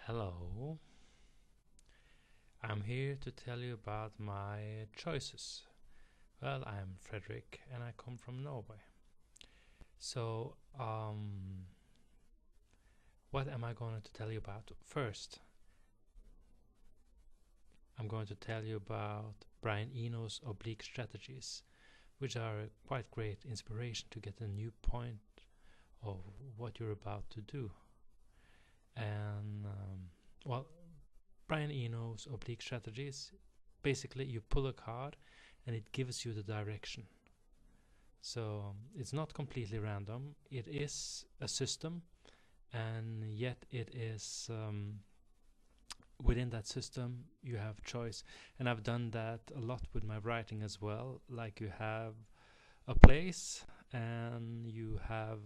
Hello, I'm here to tell you about my choices. Well, I'm Frederick and I come from Norway. So, what am I going to tell you about? First, I'm going to tell you about Brian Eno's oblique strategies, which are a quite great inspiration to get a new point of what you're about to do. And, well, Brian Eno's oblique strategies, basically you pull a card and it gives you the direction. So it's not completely random. It is a system, and yet it is within that system you have choice. And I've done that a lot with my writing as well. Like you have a place, and you have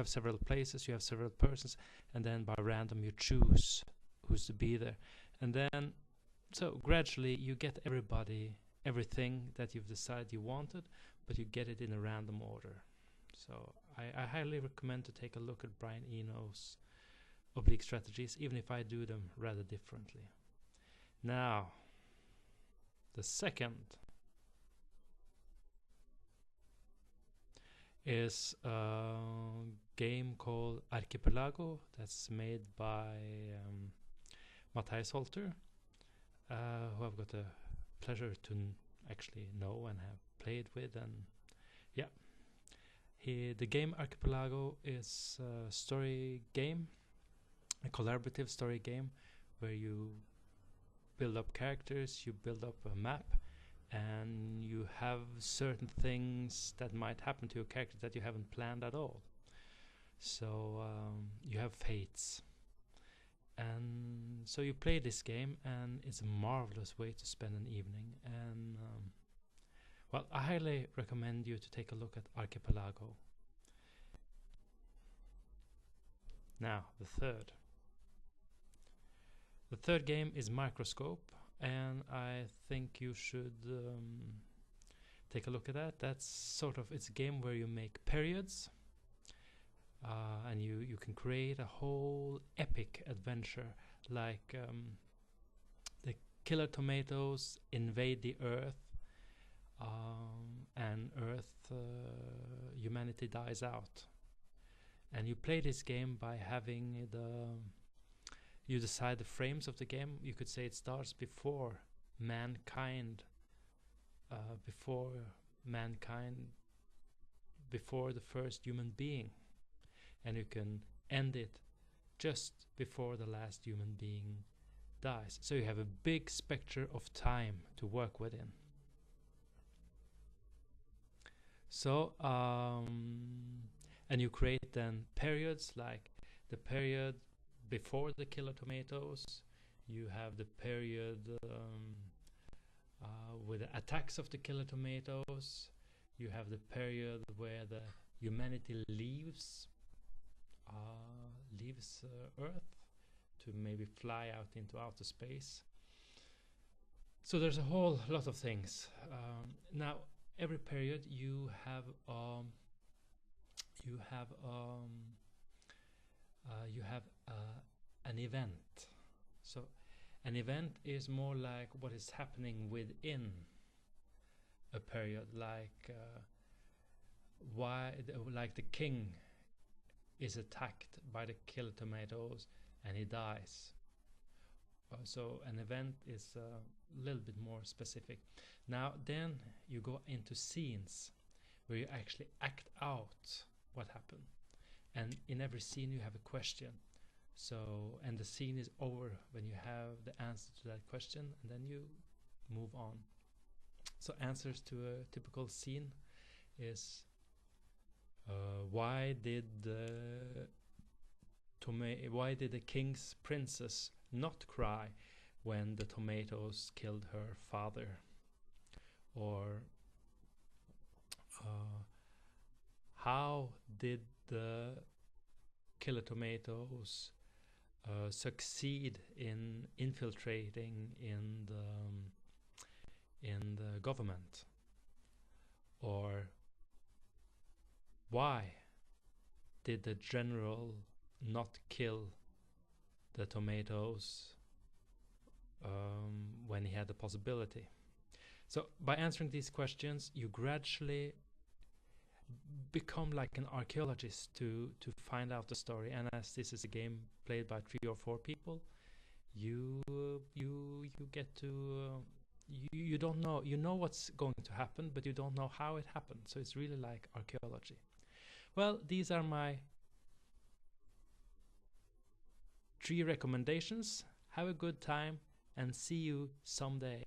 several places, you have several persons, and then by random you choose who's to be there. And then, so gradually you get everything that you've decided you wanted, but you get it in a random order. So I highly recommend to take a look at Brian Eno's oblique strategies, even if I do them rather differently. Now, the second is a game called Archipelago that's made by Matthejs Holter, who I've got the pleasure to actually know and have played with. And yeah, the game Archipelago is a story game, a collaborative story game where you build up characters, you build up a map, and you have certain things that might happen to your character that you haven't planned at all. So you have fates. And so you play this game, and it's a marvelous way to spend an evening. And well, I highly recommend you to take a look at Archipelago. Now, the third game is Microscope, and I think you should take a look at that. It's a game where you make periods, and you can create a whole epic adventure, like the killer tomatoes invade the earth, and humanity dies out. And you play this game by having you decide the frames of the game. You could say it starts before mankind, before the first human being, and you can end it just before the last human being dies. So you have a big spectrum of time to work within. So and you create then periods, like the period before the killer tomatoes. You have the period with the attacks of the killer tomatoes. You have the period where the humanity leaves Earth to maybe fly out into outer space. So there's a whole lot of things. Now, every period you have an event. So an event is more like what is happening within a period, like like the king is attacked by the killer tomatoes and he dies. So an event is a little bit more specific. Now then you go into scenes where you actually act out what happened, and in every scene you have a question. So, and the scene is over when you have the answer to that question, and then you move on. So answers to a typical scene is why did the king's princess not cry when the tomatoes killed her father? Or how did the killer tomatoes succeed in infiltrating in the government? Or why did the general not kill the tomatoes when he had the possibility. So by answering these questions, you gradually become like an archaeologist to find out the story. And as this is a game played by 3 or 4 people, you get to you don't know, you know what's going to happen, but you don't know how it happened. So it's really like archaeology. Well, these are my 3 recommendations. Have a good time and see you someday.